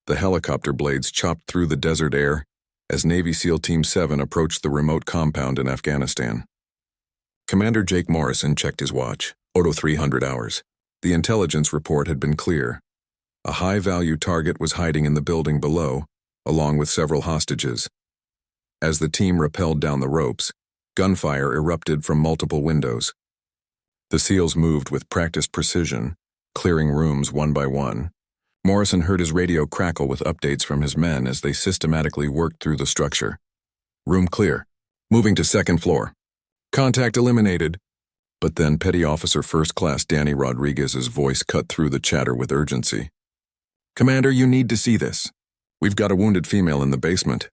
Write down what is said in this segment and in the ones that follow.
The helicopter blades chopped through the desert air as Navy SEAL Team 7 approached the remote compound in Afghanistan. Commander Jake Morrison checked his watch. 300 hours. The intelligence report had been clear. A high-value target was hiding in the building below, along with several hostages. As the team rappelled down the ropes, gunfire erupted from multiple windows. The SEALs moved with practiced precision, clearing rooms one by one. Morrison heard his radio crackle with updates from his men as they systematically worked through the structure. Room clear. Moving to second floor. Contact eliminated. But then Petty Officer First Class Danny Rodriguez's voice cut through the chatter with urgency. Commander, you need to see this. We've got a wounded female in the basement.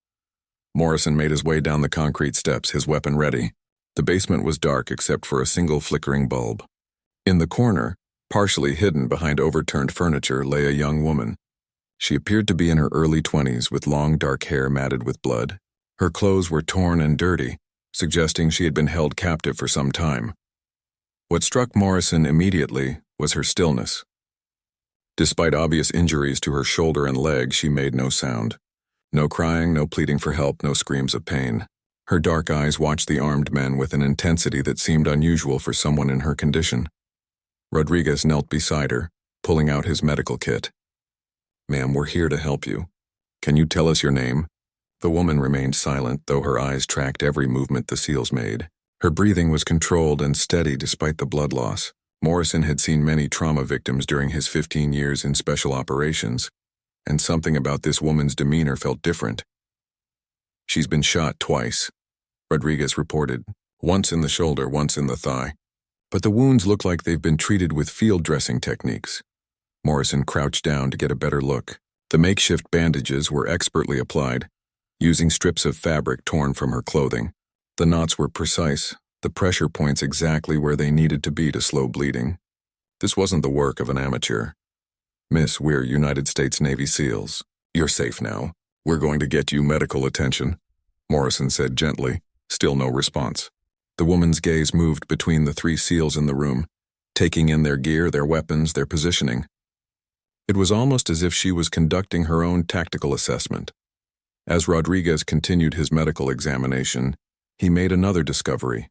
Morrison made his way down the concrete steps, his weapon ready. The basement was dark except for a single flickering bulb. In the corner, partially hidden behind overturned furniture, lay a young woman. She appeared to be in her early 20s with long dark hair matted with blood. Her clothes were torn and dirty, suggesting she had been held captive for some time. What struck Morrison immediately was her stillness. Despite obvious injuries to her shoulder and leg, she made no sound. No crying, no pleading for help, no screams of pain. Her dark eyes watched the armed men with an intensity that seemed unusual for someone in her condition. Rodriguez knelt beside her, pulling out his medical kit. Ma'am, we're here to help you. Can you tell us your name? The woman remained silent, though her eyes tracked every movement the SEALs made. Her breathing was controlled and steady despite the blood loss. Morrison had seen many trauma victims during his 15 years in special operations, and something about this woman's demeanor felt different. She's been shot twice, Rodriguez reported, once in the shoulder, once in the thigh. But the wounds look like they've been treated with field dressing techniques. Morrison crouched down to get a better look. The makeshift bandages were expertly applied, using strips of fabric torn from her clothing. The knots were precise, the pressure points exactly where they needed to be to slow bleeding. This wasn't the work of an amateur. Miss, we're United States Navy SEALs. You're safe now. We're going to get you medical attention, Morrison said gently. Still no response. The woman's gaze moved between the 3 SEALs in the room, taking in their gear, their weapons, their positioning. It was almost as if she was conducting her own tactical assessment. As Rodriguez continued his medical examination, he made another discovery.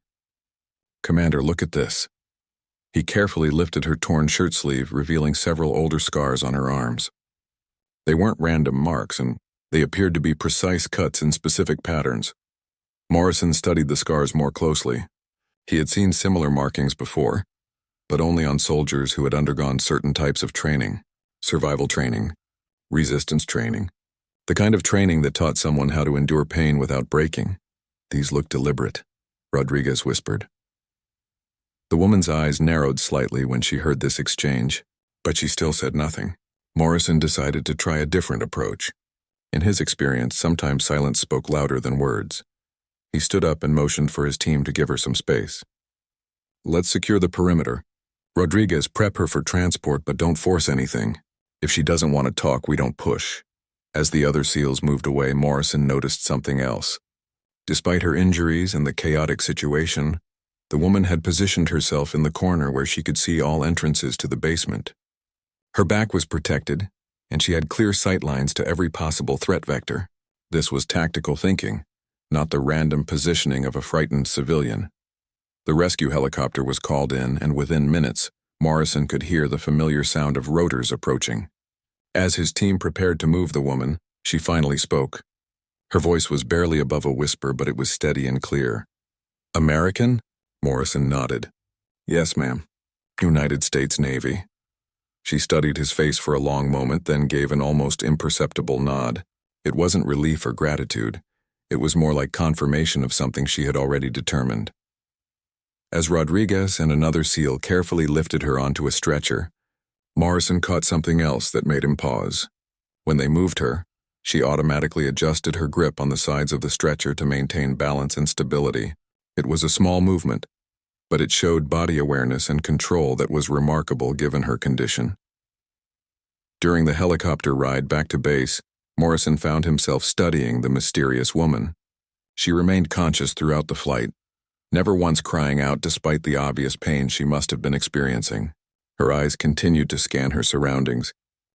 Commander, look at this. He carefully lifted her torn shirt sleeve, revealing several older scars on her arms. They weren't random marks, and they appeared to be precise cuts in specific patterns. Morrison studied the scars more closely. He had seen similar markings before, but only on soldiers who had undergone certain types of training, survival training, resistance training, the kind of training that taught someone how to endure pain without breaking. These looked deliberate, Rodriguez whispered. The woman's eyes narrowed slightly when she heard this exchange, but she still said nothing. Morrison decided to try a different approach. In his experience, sometimes silence spoke louder than words. He stood up and motioned for his team to give her some space. Let's secure the perimeter. Rodriguez, prep her for transport, but don't force anything. If she doesn't want to talk, we don't push. As the other SEALs moved away, Morrison noticed something else. Despite her injuries and the chaotic situation, the woman had positioned herself in the corner where she could see all entrances to the basement. Her back was protected, and she had clear sight lines to every possible threat vector. This was tactical thinking, not the random positioning of a frightened civilian. The rescue helicopter was called in, and within minutes, Morrison could hear the familiar sound of rotors approaching. As his team prepared to move the woman, she finally spoke. Her voice was barely above a whisper, but it was steady and clear. American? Morrison nodded. Yes, ma'am. United States Navy. She studied his face for a long moment, then gave an almost imperceptible nod. It wasn't relief or gratitude. It was more like confirmation of something she had already determined. As Rodriguez and another SEAL carefully lifted her onto a stretcher, Morrison caught something else that made him pause. When they moved her, she automatically adjusted her grip on the sides of the stretcher to maintain balance and stability. It was a small movement, but it showed body awareness and control that was remarkable given her condition. During the helicopter ride back to base, Morrison found himself studying the mysterious woman. She remained conscious throughout the flight, never once crying out despite the obvious pain she must have been experiencing. Her eyes continued to scan her surroundings,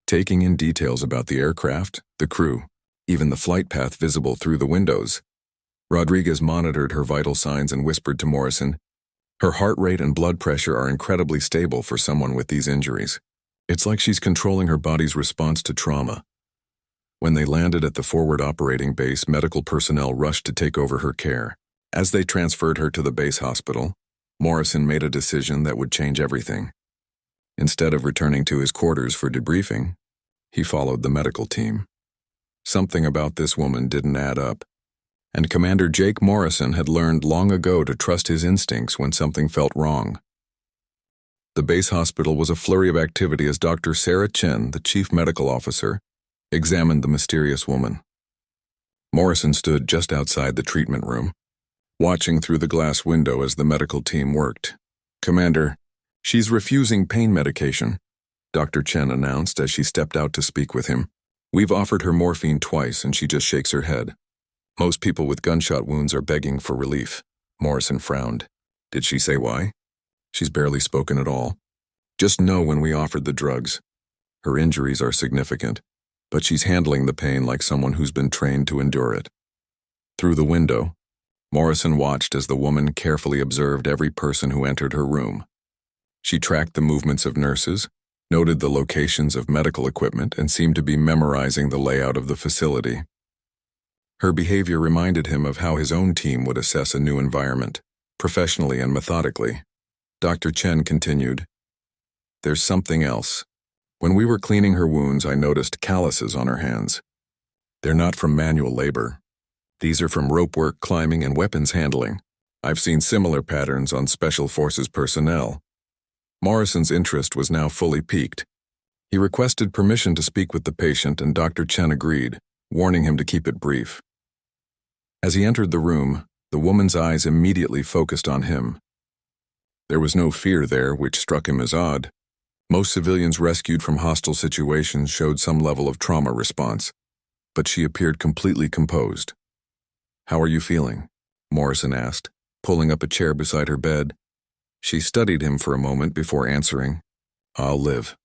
taking in details about the aircraft, the crew, even the flight path visible through the windows. Rodriguez monitored her vital signs and whispered to Morrison, "Her heart rate and blood pressure are incredibly stable for someone with these injuries. It's like she's controlling her body's response to trauma." When they landed at the forward operating base, medical personnel rushed to take over her care. As they transferred her to the base hospital, Morrison made a decision that would change everything. Instead of returning to his quarters for debriefing, he followed the medical team. Something about this woman didn't add up, and Commander Jake Morrison had learned long ago to trust his instincts when something felt wrong. The base hospital was a flurry of activity as Dr. Sarah Chen, the chief medical officer, examined the mysterious woman. Morrison stood just outside the treatment room, watching through the glass window as the medical team worked. "Commander, she's refusing pain medication," Dr. Chen announced as she stepped out to speak with him. "We've offered her morphine twice and she just shakes her head. Most people with gunshot wounds are begging for relief." Morrison frowned. "Did she say why?" "She's barely spoken at all. Just know when we offered the drugs. Her injuries are significant, but she's handling the pain like someone who's been trained to endure it." Through the window, Morrison watched as the woman carefully observed every person who entered her room. She tracked the movements of nurses, noted the locations of medical equipment, and seemed to be memorizing the layout of the facility. Her behavior reminded him of how his own team would assess a new environment, professionally and methodically. Dr. Chen continued, "There's something else. When we were cleaning her wounds, I noticed calluses on her hands. They're not from manual labor. These are from rope work, climbing, and weapons handling. I've seen similar patterns on Special Forces personnel." Morrison's interest was now fully piqued. He requested permission to speak with the patient, and Dr. Chen agreed, warning him to keep it brief. As he entered the room, the woman's eyes immediately focused on him. There was no fear there, which struck him as odd. Most civilians rescued from hostile situations showed some level of trauma response, but she appeared completely composed. "How are you feeling?" Morrison asked, pulling up a chair beside her bed. She studied him for a moment before answering, "I'll live."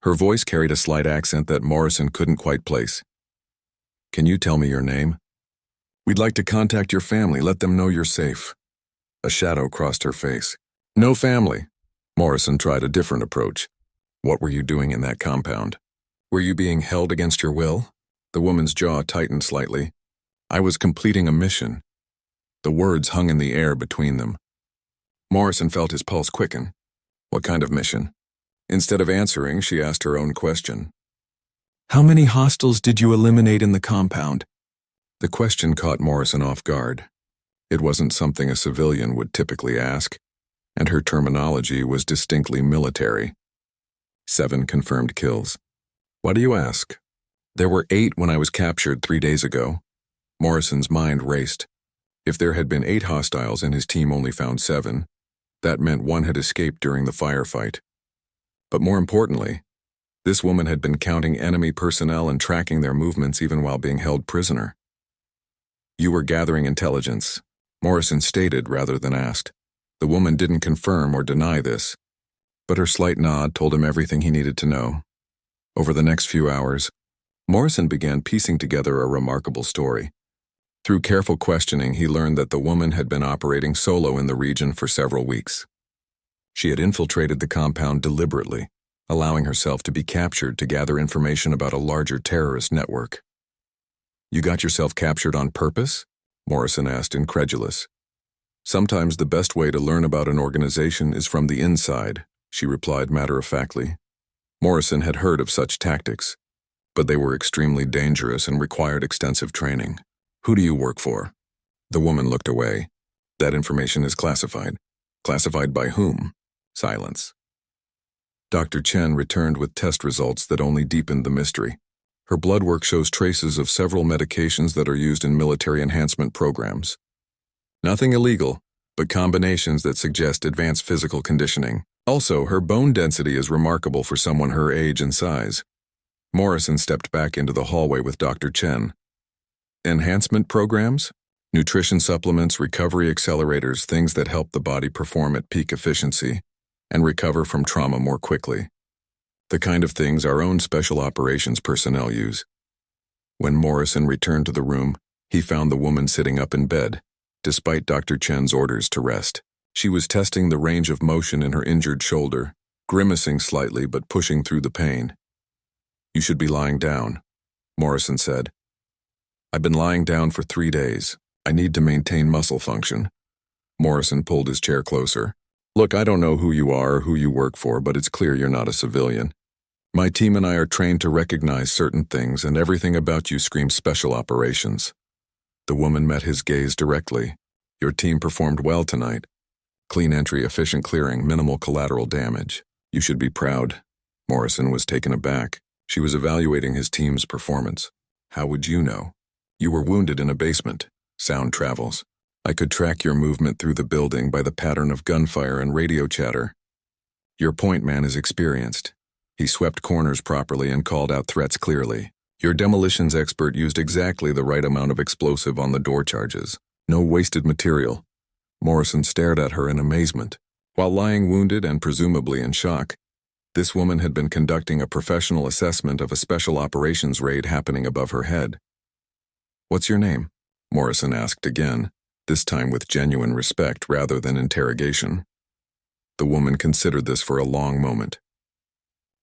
Her voice carried a slight accent that Morrison couldn't quite place. "Can you tell me your name?" "We'd like to contact your family, let them know you're safe." A shadow crossed her face. "No family." Morrison tried a different approach. "What were you doing in that compound? Were you being held against your will?" The woman's jaw tightened slightly. "I was completing a mission." The words hung in the air between them. Morrison felt his pulse quicken. "What kind of mission?" Instead of answering, she asked her own question. "How many hostiles did you eliminate in the compound?" The question caught Morrison off guard. It wasn't something a civilian would typically ask, and her terminology was distinctly military. 7 confirmed kills. "Why do you ask?" "There were 8 when I was captured 3 days ago." Morrison's mind raced. If there had been 8 hostiles and his team only found 7, that meant 1 had escaped during the firefight. But more importantly, this woman had been counting enemy personnel and tracking their movements even while being held prisoner. "You were gathering intelligence," Morrison stated rather than asked. The woman didn't confirm or deny this, but her slight nod told him everything he needed to know. Over the next few hours, Morrison began piecing together a remarkable story. Through careful questioning, he learned that the woman had been operating solo in the region for several weeks. She had infiltrated the compound deliberately, allowing herself to be captured to gather information about a larger terrorist network. "You got yourself captured on purpose?" Morrison asked, incredulous. "Sometimes the best way to learn about an organization is from the inside," she replied matter-of-factly. Morrison had heard of such tactics, but they were extremely dangerous and required extensive training. "Who do you work for?" The woman looked away. "That information is classified." "Classified by whom?" Silence. Dr. Chen returned with test results that only deepened the mystery. Her blood work shows traces of several medications that are used in military enhancement programs. Nothing illegal, but combinations that suggest advanced physical conditioning. Also, her bone density is remarkable for someone her age and size. Morrison stepped back into the hallway with Dr. Chen. "Enhancement programs? Nutrition supplements, recovery accelerators, things that help the body perform at peak efficiency and recover from trauma more quickly." The kind of things our own special operations personnel use. When Morrison returned to the room, he found the woman sitting up in bed, despite Dr. Chen's orders to rest. She was testing the range of motion in her injured shoulder, grimacing slightly but pushing through the pain. "You should be lying down," Morrison said. "I've been lying down for 3 days. I need to maintain muscle function." Morrison pulled his chair closer. "Look, I don't know who you are or who you work for, but it's clear you're not a civilian. My team and I are trained to recognize certain things, and everything about you screams special operations." The woman met his gaze directly. "Your team performed well tonight. Clean entry, efficient clearing, minimal collateral damage. You should be proud." Morrison was taken aback. She was evaluating his team's performance. "How would you know? You were wounded in a basement. Sound travels. I could track your movement through the building by the pattern of gunfire and radio chatter. Your point man is experienced. He swept corners properly and called out threats clearly. Your demolitions expert used exactly the right amount of explosive on the door charges. No wasted material." Morrison stared at her in amazement. While lying wounded and presumably in shock, this woman had been conducting a professional assessment of a special operations raid happening above her head. "What's your name?" Morrison asked again, this time with genuine respect rather than interrogation. The woman considered this for a long moment.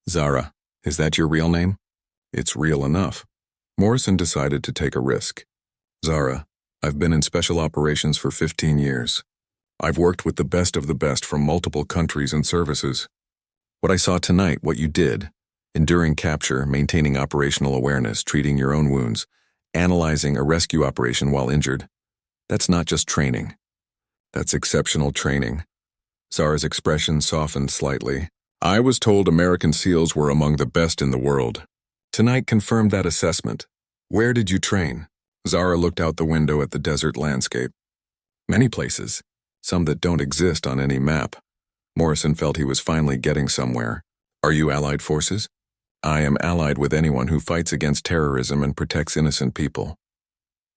"Zara, is that your real name?" "It's real enough." Morrison decided to take a risk. "Zara, I've been in special operations for 15 years. I've worked with the best of the best from multiple countries and services. What I saw tonight, what you did, enduring capture, maintaining operational awareness, treating your own wounds, analyzing a rescue operation while injured, that's not just training. That's exceptional training." Zara's expression softened slightly. "I was told American SEALs were among the best in the world. Tonight confirmed that assessment. Where did you train?" Zara looked out the window at the desert landscape. "Many places, some that don't exist on any map." Morrison felt he was finally getting somewhere. "Are you allied forces?" "I am allied with anyone who fights against terrorism and protects innocent people."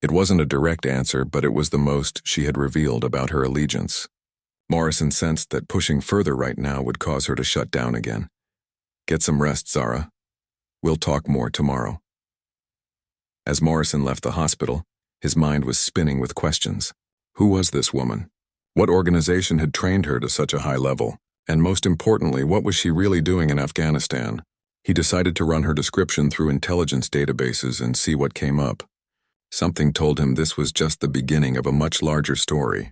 It wasn't a direct answer, but it was the most she had revealed about her allegiance. Morrison sensed that pushing further right now would cause her to shut down again. "Get some rest, Zara. We'll talk more tomorrow." As Morrison left the hospital, his mind was spinning with questions. Who was this woman? What organization had trained her to such a high level? And most importantly, what was she really doing in Afghanistan? He decided to run her description through intelligence databases and see what came up. Something told him this was just the beginning of a much larger story.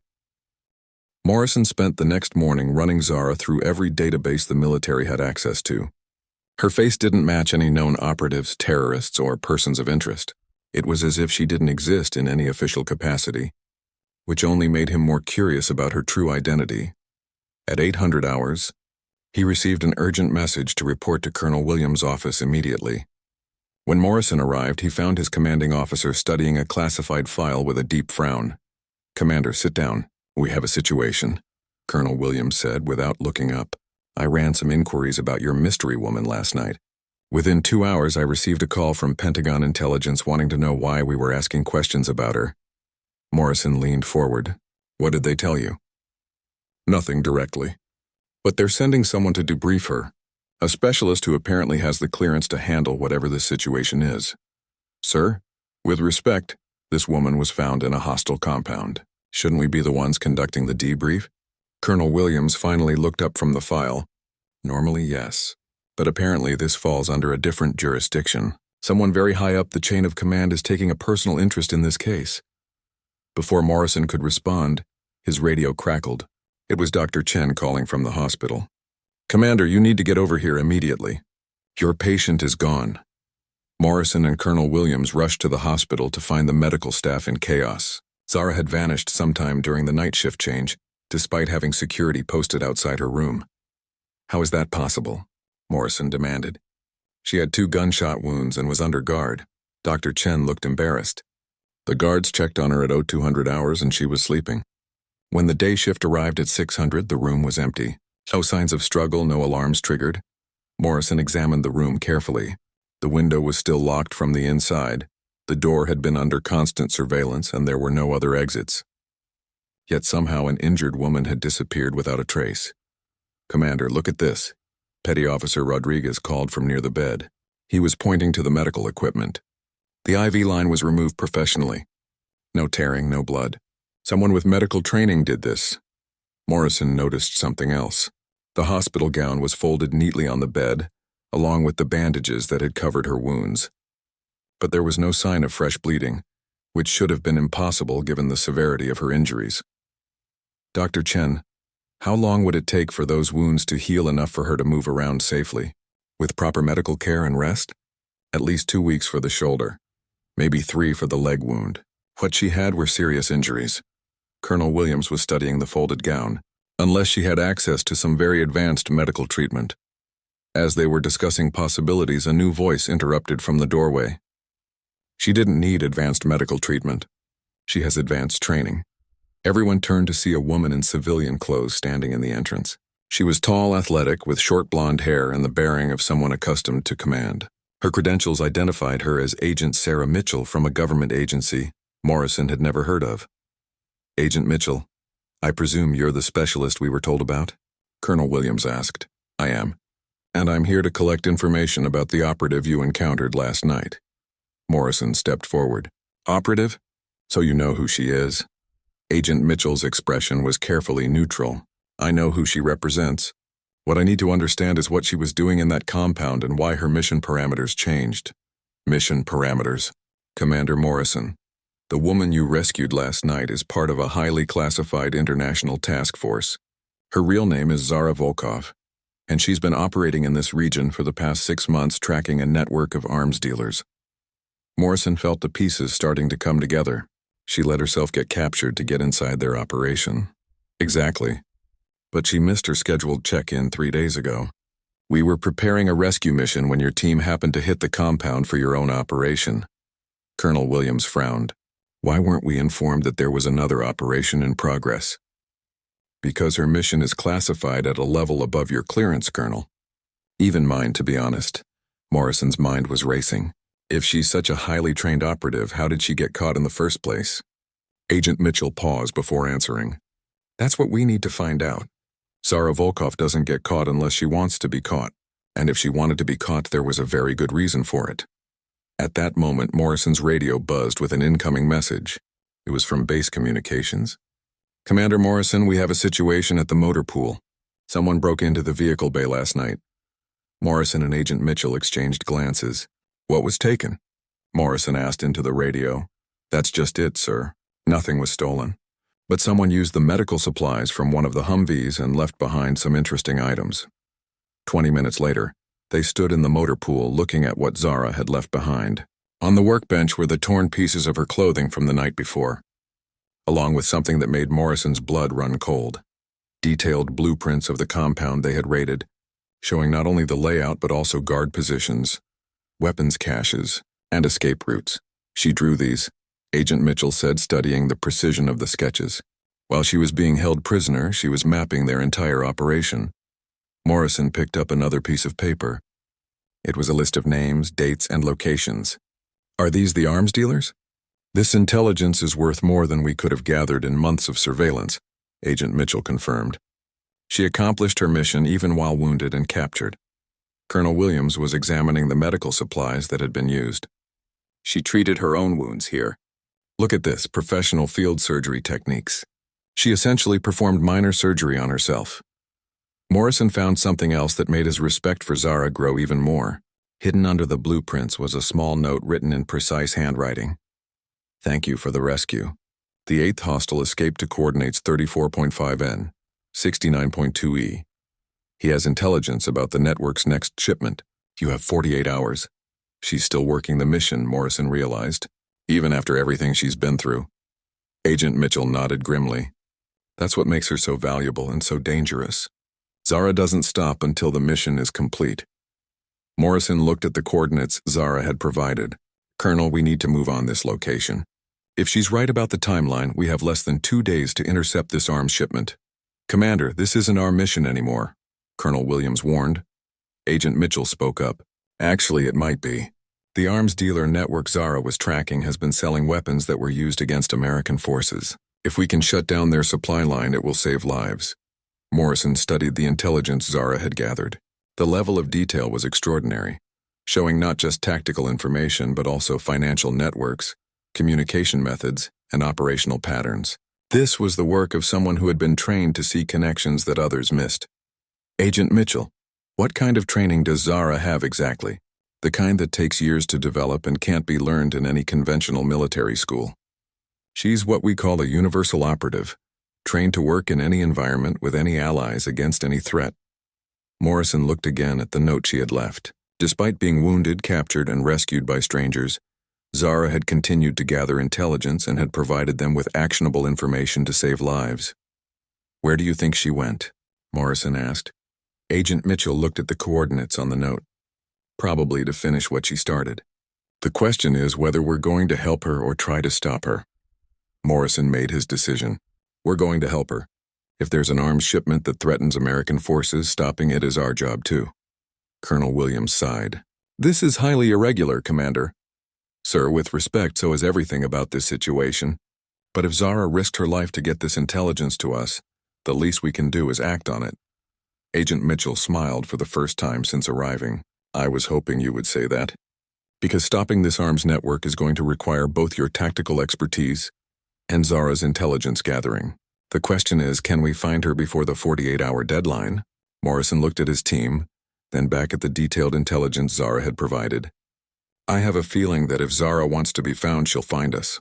Morrison spent the next morning running Zara through every database the military had access to. Her face didn't match any known operatives, terrorists, or persons of interest. It was as if she didn't exist in any official capacity, which only made him more curious about her true identity. At 800 hours, he received an urgent message to report to Colonel Williams' office immediately. When Morrison arrived, he found his commanding officer studying a classified file with a deep frown. "Commander, sit down. We have a situation," Colonel Williams said without looking up. "I ran some inquiries about your mystery woman last night. Within 2 hours, I received a call from Pentagon intelligence wanting to know why we were asking questions about her." Morrison leaned forward. "What did they tell you?" "Nothing directly. But they're sending someone to debrief her, a specialist who apparently has the clearance to handle whatever this situation is. Sir, with respect, this woman was found in a hostile compound. Shouldn't we be the ones conducting the debrief?" Colonel Williams finally looked up from the file. "Normally, yes. But apparently this falls under a different jurisdiction. Someone very high up the chain of command is taking a personal interest in this case." Before Morrison could respond, his radio crackled. It was Dr. Chen calling from the hospital. "Commander, you need to get over here immediately. Your patient is gone." Morrison and Colonel Williams rushed to the hospital to find the medical staff in chaos. Zara had vanished sometime during the night shift change, despite having security posted outside her room. "How is that possible?" Morrison demanded. "She had 2 gunshot wounds and was under guard." Dr. Chen looked embarrassed. "The guards checked on her at 0200 hours and she was sleeping. When the day shift arrived at 600, the room was empty. No signs of struggle, no alarms triggered." Morrison examined the room carefully. The window was still locked from the inside. The door had been under constant surveillance and there were no other exits. Yet somehow an injured woman had disappeared without a trace. "Commander, look at this." Petty Officer Rodriguez called from near the bed. He was pointing to the medical equipment. The IV line was removed professionally. No tearing, no blood. Someone with medical training did this. Morrison noticed something else. The hospital gown was folded neatly on the bed, along with the bandages that had covered her wounds. But there was no sign of fresh bleeding, which should have been impossible given the severity of her injuries. Dr. Chen, how long would it take for those wounds to heal enough for her to move around safely? With proper medical care and rest? At least 2 weeks for the shoulder, maybe 3 for the leg wound. What she had were serious injuries. Colonel Williams was studying the folded gown, unless she had access to some very advanced medical treatment. As they were discussing possibilities, a new voice interrupted from the doorway. She didn't need advanced medical treatment. She has advanced training. Everyone turned to see a woman in civilian clothes standing in the entrance. She was tall, athletic, with short blonde hair and the bearing of someone accustomed to command. Her credentials identified her as Agent Sarah Mitchell from a government agency Morrison had never heard of. Agent Mitchell, I presume you're the specialist we were told about? Colonel Williams asked. I am. And I'm here to collect information about the operative you encountered last night. Morrison stepped forward. Operative? So you know who she is. Agent Mitchell's expression was carefully neutral. I know who she represents. What I need to understand is what she was doing in that compound and why her mission parameters changed. Mission parameters. Commander Morrison, the woman you rescued last night is part of a highly classified international task force. Her real name is Zara Volkov, and she's been operating in this region for the past 6 months tracking a network of arms dealers. Morrison felt the pieces starting to come together. She let herself get captured to get inside their operation. Exactly. But she missed her scheduled check-in 3 days ago. We were preparing a rescue mission when your team happened to hit the compound for your own operation. Colonel Williams frowned. Why weren't we informed that there was another operation in progress? Because her mission is classified at a level above your clearance, Colonel. Even mine, to be honest. Morrison's mind was racing. If she's such a highly trained operative, how did she get caught in the first place? Agent Mitchell paused before answering. That's what we need to find out. Zara Volkov doesn't get caught unless she wants to be caught, and if she wanted to be caught, there was a very good reason for it. At that moment, Morrison's radio buzzed with an incoming message. It was from base communications. Commander Morrison, we have a situation at the motor pool. Someone broke into the vehicle bay last night. Morrison and Agent Mitchell exchanged glances. What was taken? Morrison asked into the radio. That's just it, sir. Nothing was stolen. But someone used the medical supplies from one of the Humvees and left behind some interesting items. 20 minutes later, they stood in the motor pool looking at what Zara had left behind. On the workbench were the torn pieces of her clothing from the night before, along with something that made Morrison's blood run cold. Detailed blueprints of the compound they had raided, showing not only the layout but also guard positions, weapons caches, and escape routes. She drew these, Agent Mitchell said, studying the precision of the sketches. While she was being held prisoner, she was mapping their entire operation. Morrison picked up another piece of paper. It was a list of names, dates, and locations. Are these the arms dealers? This intelligence is worth more than we could have gathered in months of surveillance, Agent Mitchell confirmed. She accomplished her mission even while wounded and captured. Colonel Williams was examining the medical supplies that had been used. She treated her own wounds here. Look at this, professional field surgery techniques. She essentially performed minor surgery on herself. Morrison found something else that made his respect for Zara grow even more. Hidden under the blueprints was a small note written in precise handwriting. Thank you for the rescue. The 8th hostile escaped to coordinates 34.5N, 69.2E. He has intelligence about the network's next shipment. You have 48 hours. She's still working the mission, Morrison realized, even after everything she's been through. Agent Mitchell nodded grimly. That's what makes her so valuable and so dangerous. Zara doesn't stop until the mission is complete. Morrison looked at the coordinates Zara had provided. Colonel, we need to move on this location. If she's right about the timeline, we have less than 2 days to intercept this arms shipment. Commander, this isn't our mission anymore, Colonel Williams warned. Agent Mitchell spoke up. Actually, it might be. The arms dealer network Zara was tracking has been selling weapons that were used against American forces. If we can shut down their supply line, it will save lives. Morrison studied the intelligence Zara had gathered. The level of detail was extraordinary, showing not just tactical information but also financial networks, communication methods, and operational patterns. This was the work of someone who had been trained to see connections that others missed. Agent Mitchell, what kind of training does Zara have exactly? The kind that takes years to develop and can't be learned in any conventional military school. She's what we call a universal operative, trained to work in any environment with any allies against any threat. Morrison looked again at the note she had left. Despite being wounded, captured, and rescued by strangers, Zara had continued to gather intelligence and had provided them with actionable information to save lives. "Where do you think she went?" Morrison asked. Agent Mitchell looked at the coordinates on the note. "Probably to finish what she started. The question is whether we're going to help her or try to stop her." Morrison made his decision. "We're going to help her. If there's an arms shipment that threatens American forces, stopping it is our job too." Colonel Williams sighed. "This is highly irregular, Commander." "Sir, with respect, so is everything about this situation. But if Zara risked her life to get this intelligence to us, the least we can do is act on it." Agent Mitchell smiled for the first time since arriving. "I was hoping you would say that. Because stopping this arms network is going to require both your tactical expertise and Zara's intelligence gathering. The question is, can we find her before the 48-hour deadline?" Morrison looked at his team, then back at the detailed intelligence Zara had provided. "I have a feeling that if Zara wants to be found, she'll find us."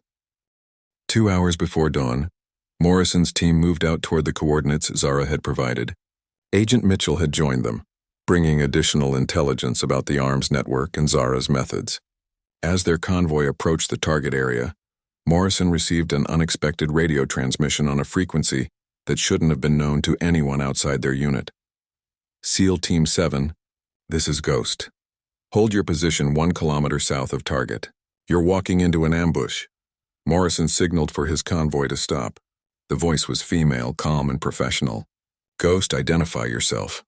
2 hours before dawn, Morrison's team moved out toward the coordinates Zara had provided. Agent Mitchell had joined them, bringing additional intelligence about the arms network and Zara's methods. As their convoy approached the target area, Morrison received an unexpected radio transmission on a frequency that shouldn't have been known to anyone outside their unit. "SEAL Team 7, this is Ghost. Hold your position 1 kilometer south of target. You're walking into an ambush." Morrison signaled for his convoy to stop. The voice was female, calm, and professional. "Ghost, identify yourself."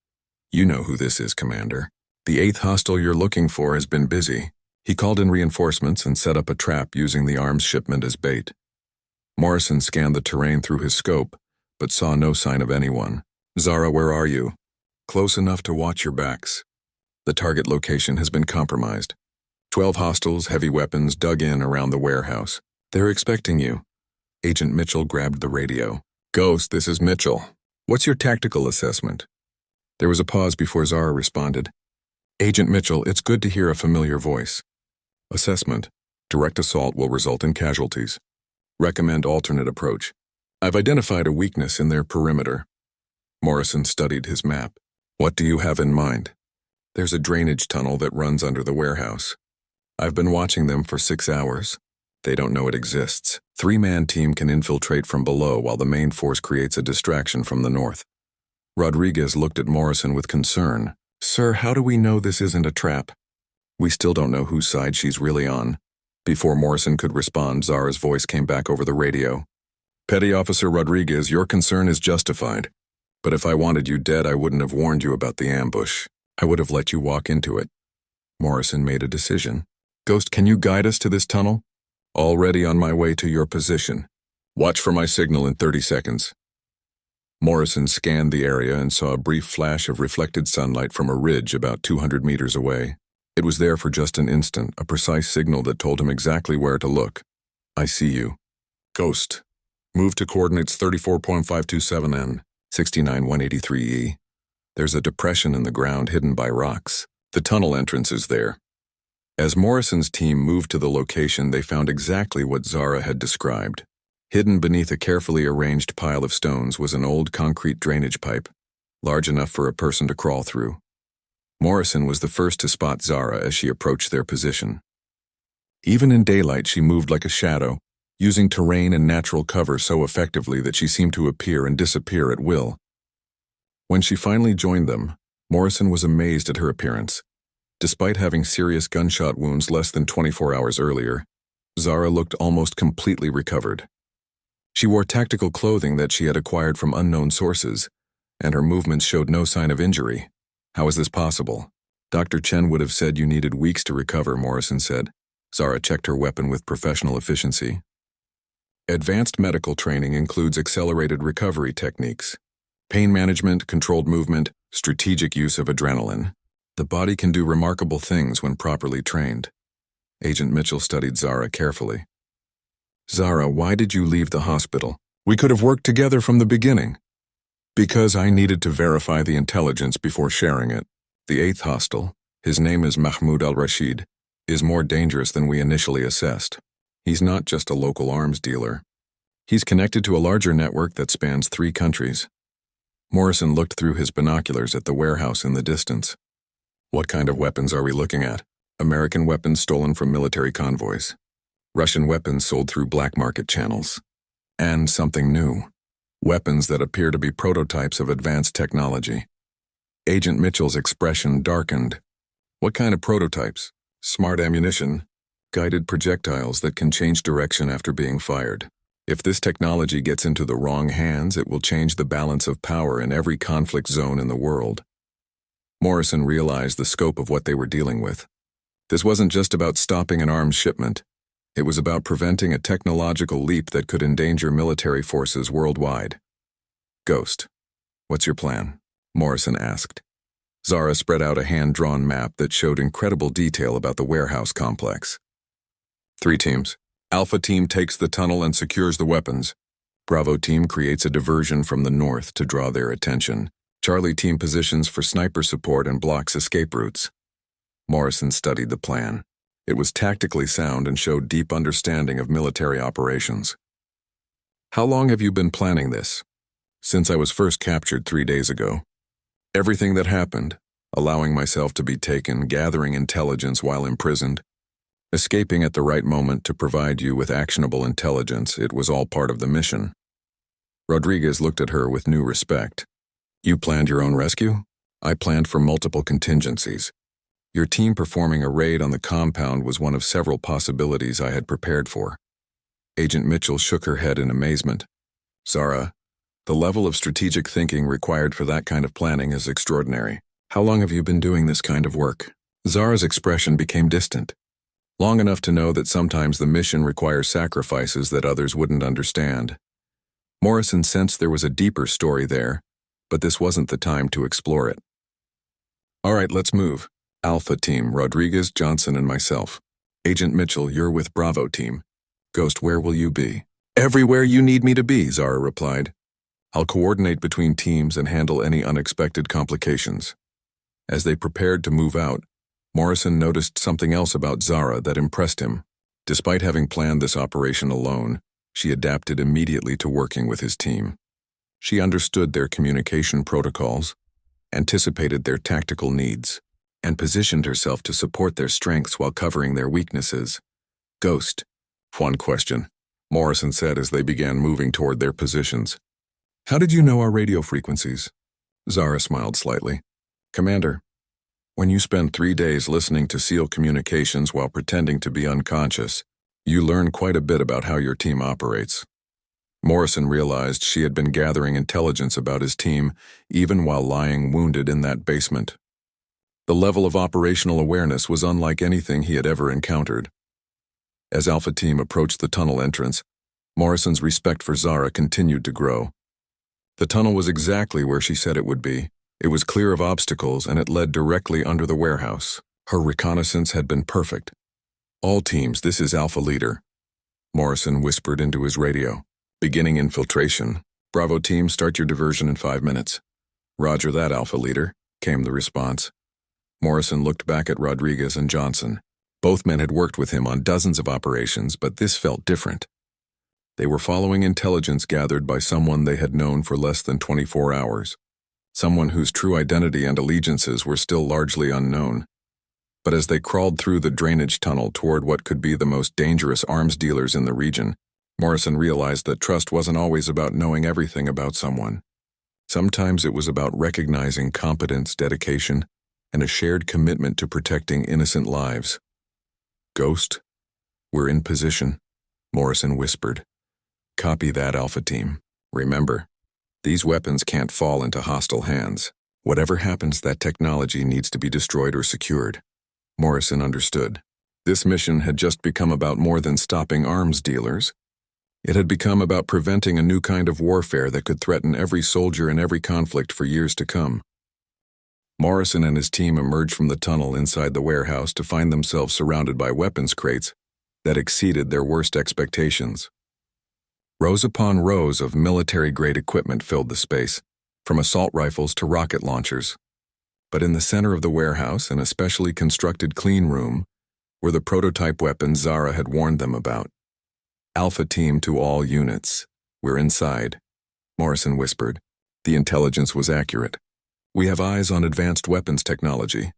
"You know who this is, Commander. The 8th hostile you're looking for has been busy." He called in reinforcements and set up a trap using the arms shipment as bait. Morrison scanned the terrain through his scope, but saw no sign of anyone. "Zara, where are you?" "Close enough to watch your backs. The target location has been compromised. 12 hostiles, heavy weapons, dug in around the warehouse. They're expecting you." Agent Mitchell grabbed the radio. "Ghost, this is Mitchell. What's your tactical assessment?" There was a pause before Zara responded. "Agent Mitchell, it's good to hear a familiar voice." "Assessment. Direct assault will result in casualties. Recommend alternate approach. I've identified a weakness in their perimeter." Morrison studied his map. "What do you have in mind?" "There's a drainage tunnel that runs under the warehouse. I've been watching them for 6 hours. They don't know it exists. 3-man team can infiltrate from below while the main force creates a distraction from the north." Rodriguez looked at Morrison with concern. "Sir, how do we know this isn't a trap?" "We still don't know whose side she's really on." Before Morrison could respond, Zara's voice came back over the radio. "Petty Officer Rodriguez, your concern is justified. But if I wanted you dead, I wouldn't have warned you about the ambush. I would have let you walk into it." Morrison made a decision. "Ghost, can you guide us to this tunnel?" "Already on my way to your position. Watch for my signal in 30 seconds. Morrison scanned the area and saw a brief flash of reflected sunlight from a ridge about 200 meters away. It was there for just an instant, a precise signal that told him exactly where to look. "I see you. Ghost. Move to coordinates 34.527 N, 69183E. There's a depression in the ground hidden by rocks. The tunnel entrance is there." As Morrison's team moved to the location, they found exactly what Zara had described. Hidden beneath a carefully arranged pile of stones was an old concrete drainage pipe, large enough for a person to crawl through. Morrison was the first to spot Zara as she approached their position. Even in daylight, she moved like a shadow, using terrain and natural cover so effectively that she seemed to appear and disappear at will. When she finally joined them, Morrison was amazed at her appearance. Despite having serious gunshot wounds less than 24 hours earlier, Zara looked almost completely recovered. She wore tactical clothing that she had acquired from unknown sources, and her movements showed no sign of injury. "How is this possible?" "Dr. Chen would have said you needed weeks to recover," Morrison said. Zara checked her weapon with professional efficiency. Advanced medical training includes accelerated recovery techniques, pain management, controlled movement, strategic use of adrenaline. The body can do remarkable things when properly trained. Agent Mitchell studied Zara carefully. Zara, why did you leave the hospital? We could have worked together from the beginning. Because I needed to verify the intelligence before sharing it. The 8th hostile, his name is Mahmoud al-Rashid, is more dangerous than we initially assessed. He's not just a local arms dealer. He's connected to a larger network that spans 3 countries. Morrison looked through his binoculars at the warehouse in the distance. What kind of weapons are we looking at? American weapons stolen from military convoys. Russian weapons sold through black market channels. And something new. Weapons that appear to be prototypes of advanced technology. Agent Mitchell's expression darkened. What kind of prototypes? Smart ammunition? Guided projectiles that can change direction after being fired. If this technology gets into the wrong hands, it will change the balance of power in every conflict zone in the world. Morrison realized the scope of what they were dealing with. This wasn't just about stopping an arms shipment. It was about preventing a technological leap that could endanger military forces worldwide. Ghost, what's your plan? Morrison asked. Zara spread out a hand-drawn map that showed incredible detail about the warehouse complex. 3 teams. Alpha Team takes the tunnel and secures the weapons. Bravo Team creates a diversion from the north to draw their attention. Charlie Team positions for sniper support and blocks escape routes. Morrison studied the plan. It was tactically sound and showed deep understanding of military operations. How long have you been planning this? Since I was first captured 3 days ago. Everything that happened, allowing myself to be taken, gathering intelligence while imprisoned, escaping at the right moment to provide you with actionable intelligence, it was all part of the mission. Rodriguez looked at her with new respect. You planned your own rescue? I planned for multiple contingencies. Your team performing a raid on the compound was one of several possibilities I had prepared for. Agent Mitchell shook her head in amazement. Zara, the level of strategic thinking required for that kind of planning is extraordinary. How long have you been doing this kind of work? Zara's expression became distant. Long enough to know that sometimes the mission requires sacrifices that others wouldn't understand. Morrison sensed there was a deeper story there, but this wasn't the time to explore it. All right, let's move. Alpha Team, Rodriguez, Johnson, and myself. Agent Mitchell, you're with Bravo Team. Ghost, where will you be? Everywhere you need me to be, Zara replied. I'll coordinate between teams and handle any unexpected complications. As they prepared to move out, Morrison noticed something else about Zara that impressed him. Despite having planned this operation alone, she adapted immediately to working with his team. She understood their communication protocols, anticipated their tactical needs, and positioned herself to support their strengths while covering their weaknesses. Ghost. One question, Morrison said as they began moving toward their positions. How did you know our radio frequencies? Zara smiled slightly. Commander, when you spend 3 days listening to SEAL communications while pretending to be unconscious, you learn quite a bit about how your team operates. Morrison realized she had been gathering intelligence about his team even while lying wounded in that basement. The level of operational awareness was unlike anything he had ever encountered. As Alpha Team approached the tunnel entrance, Morrison's respect for Zara continued to grow. The tunnel was exactly where she said it would be. It was clear of obstacles and it led directly under the warehouse. Her reconnaissance had been perfect. All teams, this is Alpha Leader. Morrison whispered into his radio. Beginning infiltration. Bravo Team, start your diversion in 5 minutes. Roger that, Alpha Leader, came the response. Morrison looked back at Rodriguez and Johnson. Both men had worked with him on dozens of operations, but this felt different. They were following intelligence gathered by someone they had known for less than 24 hours. Someone whose true identity and allegiances were still largely unknown. But as they crawled through the drainage tunnel toward what could be the most dangerous arms dealers in the region, Morrison realized that trust wasn't always about knowing everything about someone. Sometimes it was about recognizing competence, dedication, and a shared commitment to protecting innocent lives. Ghost, we're in position, Morrison whispered. Copy that, Alpha Team. Remember, these weapons can't fall into hostile hands. Whatever happens, that technology needs to be destroyed or secured. Morrison understood. This mission had just become about more than stopping arms dealers. It had become about preventing a new kind of warfare that could threaten every soldier in every conflict for years to come. Morrison and his team emerged from the tunnel inside the warehouse to find themselves surrounded by weapons crates that exceeded their worst expectations. Rows upon rows of military-grade equipment filled the space, from assault rifles to rocket launchers. But in the center of the warehouse, an especially constructed clean room, were the prototype weapons Zara had warned them about. "Alpha Team to all units. We're inside," Morrison whispered. The intelligence was accurate. "We have eyes on advanced weapons technology."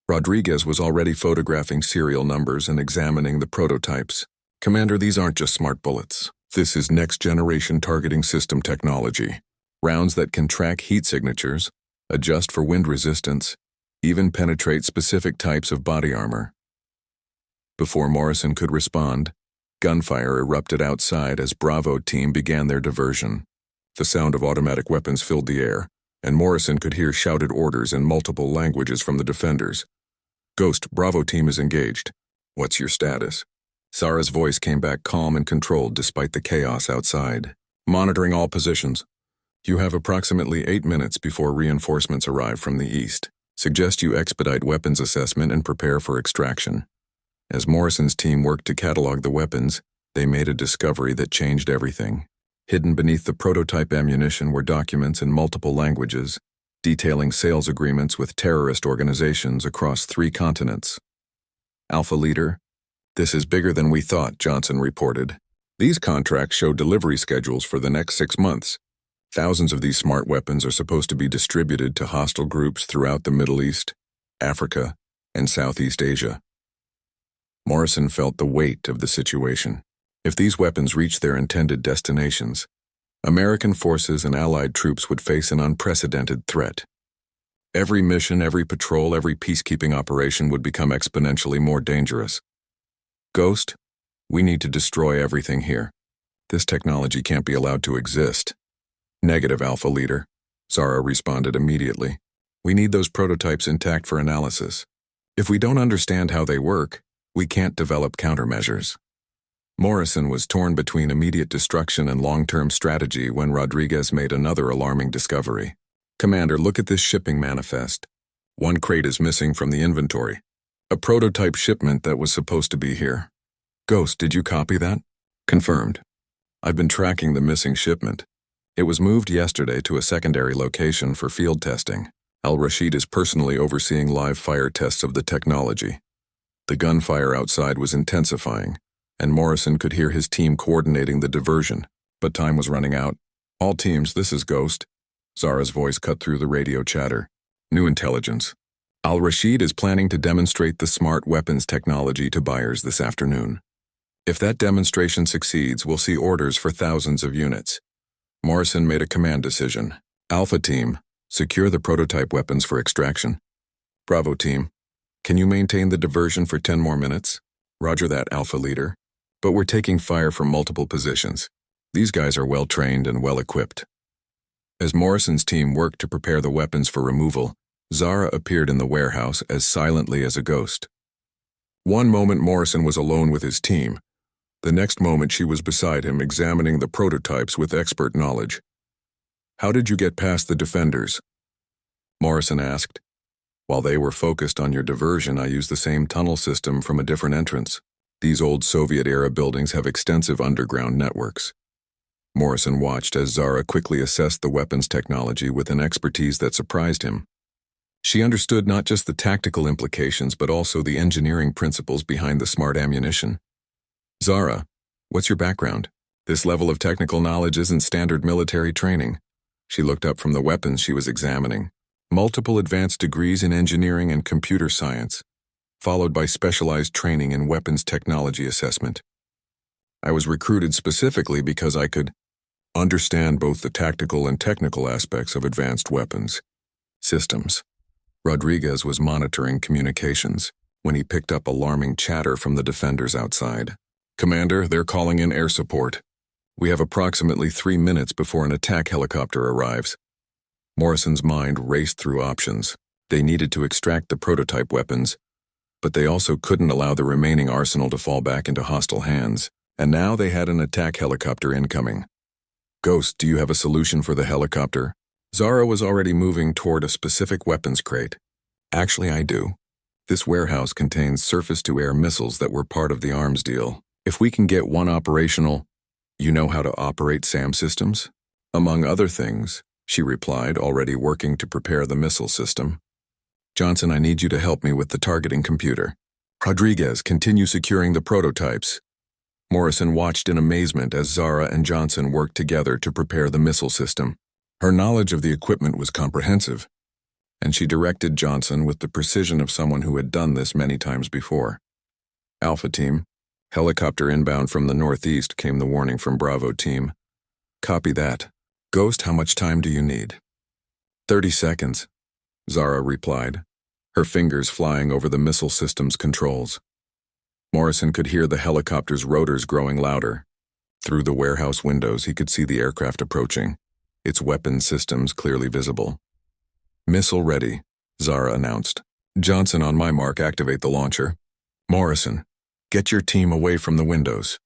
Rodriguez was already photographing serial numbers and examining the prototypes. "Commander, these aren't just smart bullets. This is next-generation targeting system technology. Rounds that can track heat signatures, adjust for wind resistance, even penetrate specific types of body armor." Before Morrison could respond, gunfire erupted outside as Bravo Team began their diversion. The sound of automatic weapons filled the air, and Morrison could hear shouted orders in multiple languages from the defenders. "Ghost, Bravo Team is engaged. What's your status?" Zara's voice came back calm and controlled despite the chaos outside. "Monitoring all positions. You have approximately 8 minutes before reinforcements arrive from the east. Suggest you expedite weapons assessment and prepare for extraction." As Morrison's team worked to catalog the weapons, they made a discovery that changed everything. Hidden beneath the prototype ammunition were documents in multiple languages, detailing sales agreements with terrorist organizations across 3 continents. "Alpha Leader, this is bigger than we thought," Johnson reported. "These contracts show delivery schedules for the next 6 months. Thousands of these smart weapons are supposed to be distributed to hostile groups throughout the Middle East, Africa, and Southeast Asia." Morrison felt the weight of the situation. If these weapons reached their intended destinations, American forces and Allied troops would face an unprecedented threat. Every mission, every patrol, every peacekeeping operation would become exponentially more dangerous. "Ghost, we need to destroy everything here. This technology can't be allowed to exist." "Negative, Alpha Leader," Zara responded immediately. "We need those prototypes intact for analysis. If we don't understand how they work, we can't develop countermeasures." Morrison was torn between immediate destruction and long-term strategy when Rodriguez made another alarming discovery. "Commander, look at this shipping manifest. 1 crate is missing from the inventory. A prototype shipment that was supposed to be here." "Ghost, did you copy that?" "Confirmed. I've been tracking the missing shipment. It was moved yesterday to a secondary location for field testing. Al-Rashid is personally overseeing live fire tests of the technology." The gunfire outside was intensifying, and Morrison could hear his team coordinating the diversion, but time was running out. "All teams, this is Ghost." Zara's voice cut through the radio chatter. "New intelligence. Al-Rashid is planning to demonstrate the smart weapons technology to buyers this afternoon. If that demonstration succeeds, we'll see orders for thousands of units." Morrison made a command decision. "Alpha Team, secure the prototype weapons for extraction." "Bravo Team, can you maintain the diversion for 10 more minutes?" "Roger that, Alpha Leader. But we're taking fire from multiple positions. These guys are well-trained and well-equipped." As Morrison's team worked to prepare the weapons for removal, Zara appeared in the warehouse as silently as a ghost. One moment Morrison was alone with his team. The next moment she was beside him, examining the prototypes with expert knowledge. "How did you get past the defenders?" Morrison asked. "While they were focused on your diversion, I used the same tunnel system from a different entrance. These old Soviet-era buildings have extensive underground networks." Morrison watched as Zara quickly assessed the weapons technology with an expertise that surprised him. She understood not just the tactical implications but also the engineering principles behind the smart ammunition. "Zara, what's your background? This level of technical knowledge isn't standard military training." She looked up from the weapons she was examining. "Multiple advanced degrees in engineering and computer science, followed by specialized training in weapons technology assessment. I was recruited specifically because I could understand both the tactical and technical aspects of advanced weapons systems." Rodriguez was monitoring communications when he picked up alarming chatter from the defenders outside. "Commander, they're calling in air support. We have approximately 3 minutes before an attack helicopter arrives." Morrison's mind raced through options. They needed to extract the prototype weapons, but they also couldn't allow the remaining arsenal to fall back into hostile hands, and now they had an attack helicopter incoming. "Ghost, do you have a solution for the helicopter?" Zara was already moving toward a specific weapons crate. Actually, I do. This warehouse contains surface-to-air missiles that were part of the arms deal. If we can get one operational, you know how to operate SAM systems? Among other things, she replied, already working to prepare the missile system. Johnson, I need you to help me with the targeting computer. Rodriguez, continue securing the prototypes. Morrison watched in amazement as Zara and Johnson worked together to prepare the missile system. Her knowledge of the equipment was comprehensive, and she directed Johnson with the precision of someone who had done this many times before. Alpha Team, helicopter inbound from the northeast, came the warning from Bravo Team. Copy that. Ghost, how much time do you need? 30 seconds, Zara replied, her fingers flying over the missile system's controls. Morrison could hear the helicopter's rotors growing louder. Through the warehouse windows, he could see the aircraft approaching, its weapon systems clearly visible. Missile ready, Zara announced. Johnson, on my mark, activate the launcher. Morrison, get your team away from the windows.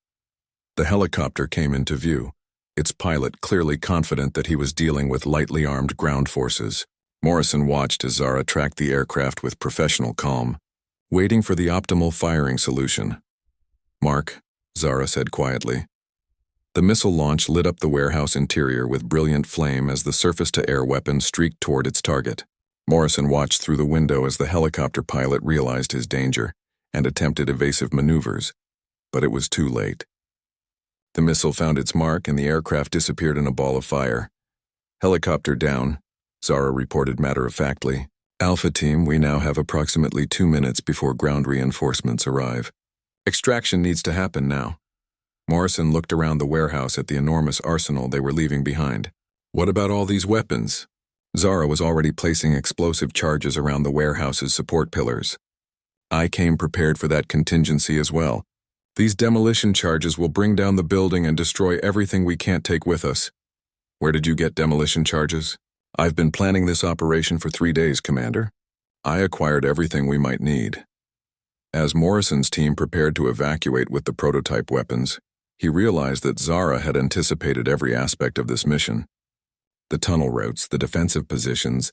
The helicopter came into view, its pilot clearly confident that he was dealing with lightly armed ground forces. Morrison watched as Zara tracked the aircraft with professional calm, waiting for the optimal firing solution. Mark, Zara said quietly. The missile launch lit up the warehouse interior with brilliant flame as the surface-to-air weapon streaked toward its target. Morrison watched through the window as the helicopter pilot realized his danger and attempted evasive maneuvers, but it was too late. The missile found its mark and the aircraft disappeared in a ball of fire. Helicopter down, Zara reported matter-of-factly. Alpha Team, we now have approximately 2 minutes before ground reinforcements arrive. Extraction needs to happen now. Morrison looked around the warehouse at the enormous arsenal they were leaving behind. What about all these weapons? Zara was already placing explosive charges around the warehouse's support pillars. I came prepared for that contingency as well. These demolition charges will bring down the building and destroy everything we can't take with us. Where did you get demolition charges? I've been planning this operation for 3 days, Commander. I acquired everything we might need. As Morrison's team prepared to evacuate with the prototype weapons, he realized that Zara had anticipated every aspect of this mission. The tunnel routes, the defensive positions,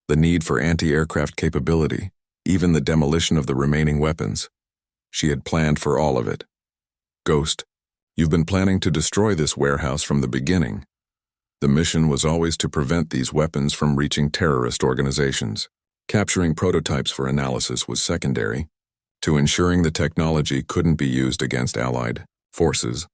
the need for anti-aircraft capability, even the demolition of the remaining weapons. She had planned for all of it. Ghost, you've been planning to destroy this warehouse from the beginning. The mission was always to prevent these weapons from reaching terrorist organizations. Capturing prototypes for analysis was secondary, to ensuring the technology couldn't be used against Allied forces.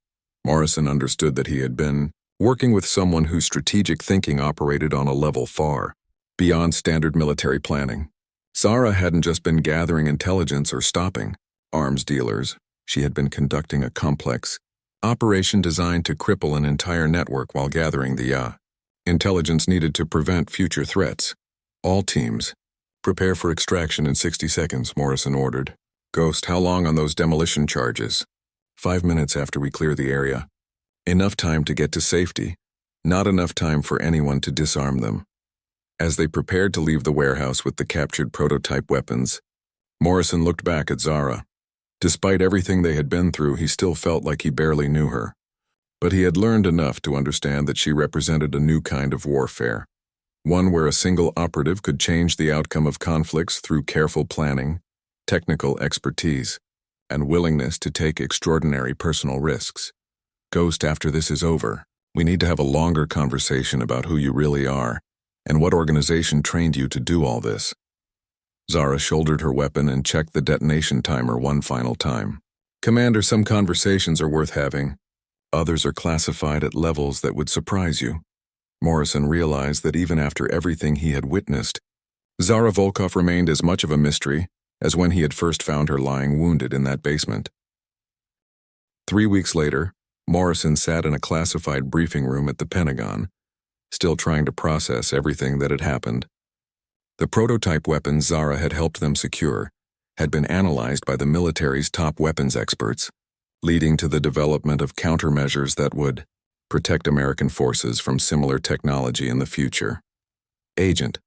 Morrison understood that he had been working with someone whose strategic thinking operated on a level far beyond standard military planning. Zara hadn't just been gathering intelligence or stopping arms dealers. She had been conducting a complex operation designed to cripple an entire network while gathering the intelligence needed to prevent future threats. All teams, prepare for extraction in 60 seconds, Morrison ordered. Ghost, how long on those demolition charges? 5 minutes after we clear the area. Enough time to get to safety, not enough time for anyone to disarm them. As they prepared to leave the warehouse with the captured prototype weapons, Morrison looked back at Zara. Despite everything they had been through, he still felt like he barely knew her. But he had learned enough to understand that she represented a new kind of warfare, one where a single operative could change the outcome of conflicts through careful planning, technical expertise, and willingness to take extraordinary personal risks. Ghost, after this is over, we need to have a longer conversation about who you really are and what organization trained you to do all this. Zara shouldered her weapon and checked the detonation timer one final time. Commander, some conversations are worth having. Others are classified at levels that would surprise you. Morrison realized that even after everything he had witnessed, Zara Volkov remained as much of a mystery as when he had first found her lying wounded in that basement. 3 weeks later, Morrison sat in a classified briefing room at the Pentagon, still trying to process everything that had happened. The prototype weapons Zara had helped them secure had been analyzed by the military's top weapons experts, leading to the development of countermeasures that would protect American forces from similar technology in the future. Agent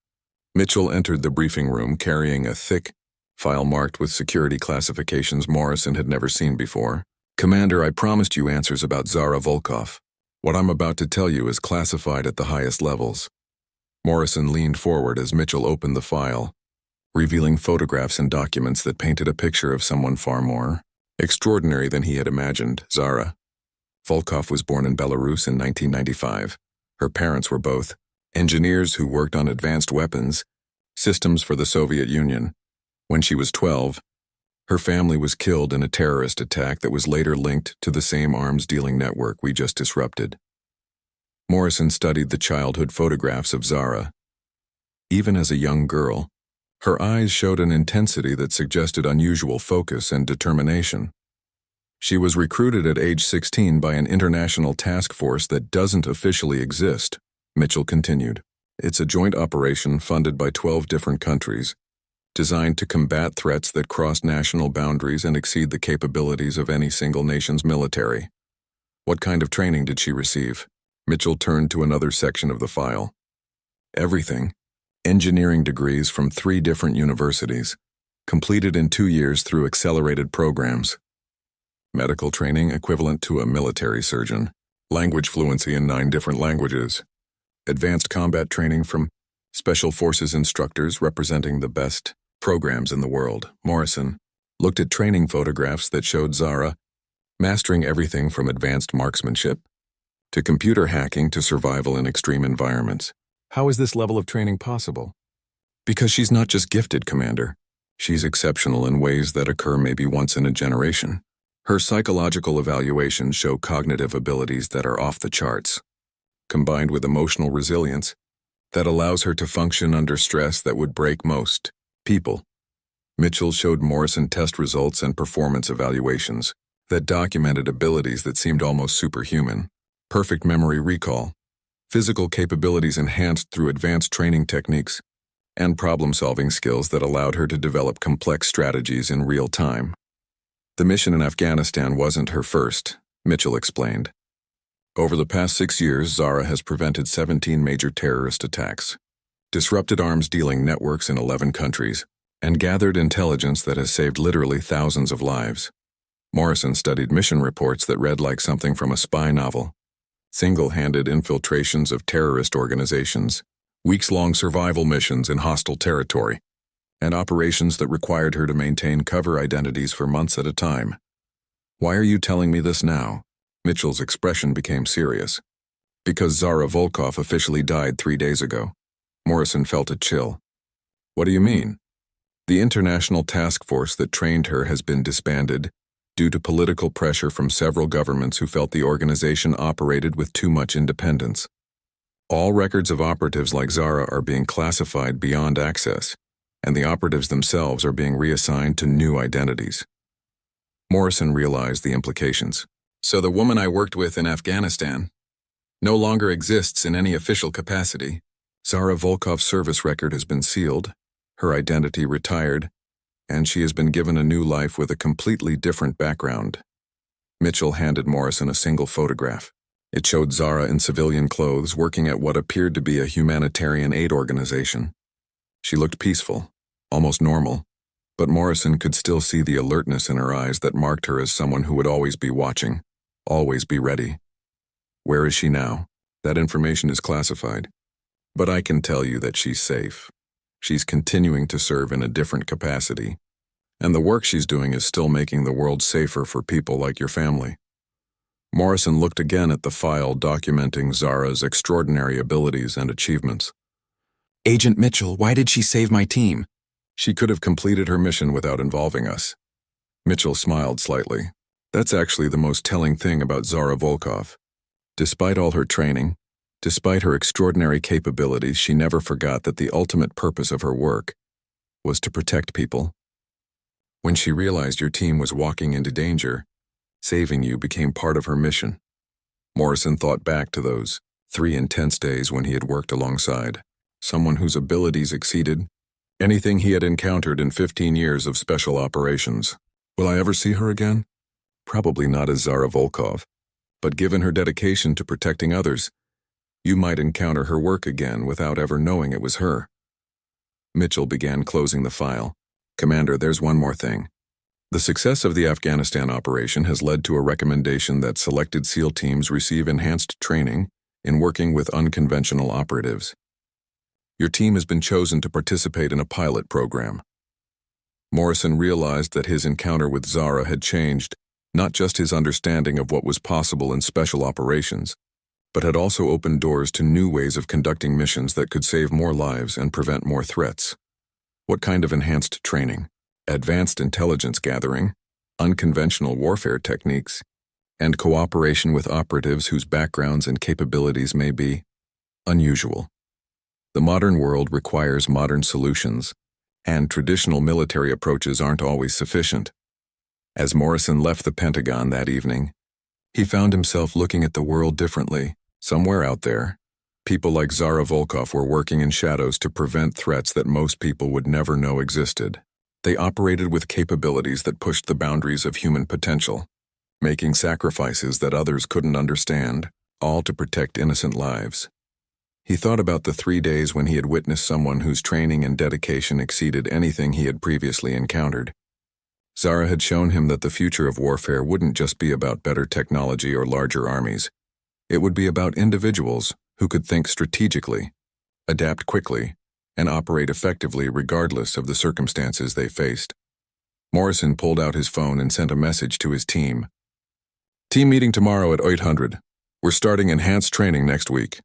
Mitchell entered the briefing room carrying a thick file marked with security classifications Morrison had never seen before. Commander, I promised you answers about Zara Volkov. What I'm about to tell you is classified at the highest levels. Morrison leaned forward as Mitchell opened the file, revealing photographs and documents that painted a picture of someone far more extraordinary than he had imagined. Zara Volkov was born in Belarus in 1995. Her parents were both engineers who worked on advanced weapons systems for the Soviet Union. When she was 12, her family was killed in a terrorist attack that was later linked to the same arms-dealing network we just disrupted. Morrison studied the childhood photographs of Zara. Even as a young girl, her eyes showed an intensity that suggested unusual focus and determination. She was recruited at age 16 by an international task force that doesn't officially exist, Mitchell continued. It's a joint operation funded by 12 different countries, designed to combat threats that cross national boundaries and exceed the capabilities of any single nation's military. What kind of training did she receive? Mitchell turned to another section of the file. Everything. Engineering degrees from 3 different universities, completed in 2 years through accelerated programs. Medical training equivalent to a military surgeon. Language fluency in 9 different languages. Advanced combat training from special forces instructors representing the best programs in the world. Morrison looked at training photographs that showed Zara mastering everything from advanced marksmanship to computer hacking to survival in extreme environments. How is this level of training possible? Because she's not just gifted, Commander. She's exceptional in ways that occur maybe once in a generation. Her psychological evaluations show cognitive abilities that are off the charts, combined with emotional resilience that allows her to function under stress that would break most people. Mitchell showed Morrison test results and performance evaluations that documented abilities that seemed almost superhuman. Perfect memory recall, physical capabilities enhanced through advanced training techniques, and problem-solving skills that allowed her to develop complex strategies in real time. The mission in Afghanistan wasn't her first, Mitchell explained. Over the past 6 years, Zara has prevented 17 major terrorist attacks, disrupted arms-dealing networks in 11 countries, and gathered intelligence that has saved literally thousands of lives. Morrison studied mission reports that read like something from a spy novel. Single-handed infiltrations of terrorist organizations, weeks-long survival missions in hostile territory, and operations that required her to maintain cover identities for months at a time. Why are you telling me this now? Mitchell's expression became serious. Because Zara Volkov officially died 3 days ago. Morrison felt a chill. What do you mean? The international task force that trained her has been disbanded due to political pressure from several governments who felt the organization operated with too much independence. All records of operatives like Zara are being classified beyond access, and the operatives themselves are being reassigned to new identities. Morrison realized the implications. So the woman I worked with in Afghanistan no longer exists in any official capacity. Zara Volkov's service record has been sealed, her identity retired, and she has been given a new life with a completely different background. Mitchell handed Morrison a single photograph. It showed Zara in civilian clothes working at what appeared to be a humanitarian aid organization. She looked peaceful, almost normal, but Morrison could still see the alertness in her eyes that marked her as someone who would always be watching, always be ready. Where is she now? That information is classified. But I can tell you that she's safe. She's continuing to serve in a different capacity, and the work she's doing is still making the world safer for people like your family. Morrison looked again at the file documenting Zara's extraordinary abilities and achievements. Agent Mitchell, why did she save my team? She could have completed her mission without involving us. Mitchell smiled slightly. That's actually the most telling thing about Zara Volkov. Despite all her training, despite her extraordinary capabilities, she never forgot that the ultimate purpose of her work was to protect people. When she realized your team was walking into danger, saving you became part of her mission. Morrison thought back to those 3 intense days when he had worked alongside someone whose abilities exceeded anything he had encountered in 15 years of special operations. Will I ever see her again? Probably not as Zara Volkov, but given her dedication to protecting others, you might encounter her work again without ever knowing it was her. Mitchell began closing the file. Commander, there's one more thing. The success of the Afghanistan operation has led to a recommendation that selected SEAL teams receive enhanced training in working with unconventional operatives. Your team has been chosen to participate in a pilot program. Morrison realized that his encounter with Zara had changed not just his understanding of what was possible in special operations, but had also opened doors to new ways of conducting missions that could save more lives and prevent more threats. What kind of enhanced training, advanced intelligence gathering, unconventional warfare techniques, and cooperation with operatives whose backgrounds and capabilities may be unusual. The modern world requires modern solutions, and traditional military approaches aren't always sufficient. As Morrison left the Pentagon that evening, he found himself looking at the world differently. Somewhere out there, people like Zara Volkov were working in shadows to prevent threats that most people would never know existed. They operated with capabilities that pushed the boundaries of human potential, making sacrifices that others couldn't understand, all to protect innocent lives. He thought about the 3 days when he had witnessed someone whose training and dedication exceeded anything he had previously encountered. Zara had shown him that the future of warfare wouldn't just be about better technology or larger armies. It would be about individuals who could think strategically, adapt quickly, and operate effectively regardless of the circumstances they faced. Morrison pulled out his phone and sent a message to his team. Team meeting tomorrow at 800. We're starting enhanced training next week.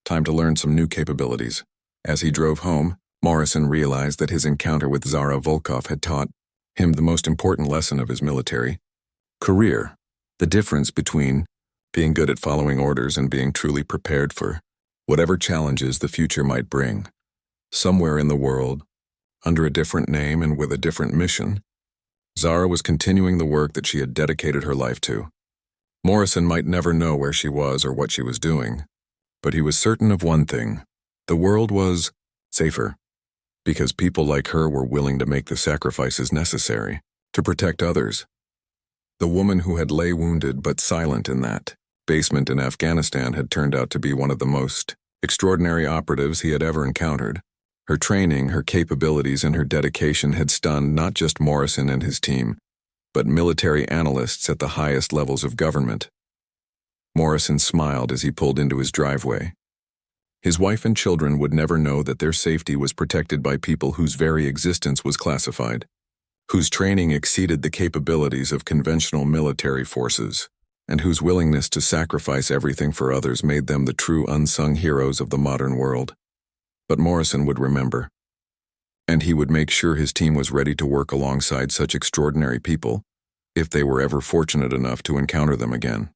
Time to learn some new capabilities. As he drove home, Morrison realized that his encounter with Zara Volkov had taught him the most important lesson of his military career, the difference between being good at following orders and being truly prepared for whatever challenges the future might bring. Somewhere in the world, under a different name and with a different mission, Zara was continuing the work that she had dedicated her life to. Morrison might never know where she was or what she was doing, but he was certain of one thing: the world was safer, because people like her were willing to make the sacrifices necessary to protect others. The woman who had lay wounded but silent in that basement in Afghanistan had turned out to be one of the most extraordinary operatives he had ever encountered. Her training, her capabilities, and her dedication had stunned not just Morrison and his team, but military analysts at the highest levels of government. Morrison smiled as he pulled into his driveway. His wife and children would never know that their safety was protected by people whose very existence was classified, whose training exceeded the capabilities of conventional military forces, and whose willingness to sacrifice everything for others made them the true unsung heroes of the modern world. But Morrison would remember, and he would make sure his team was ready to work alongside such extraordinary people if they were ever fortunate enough to encounter them again.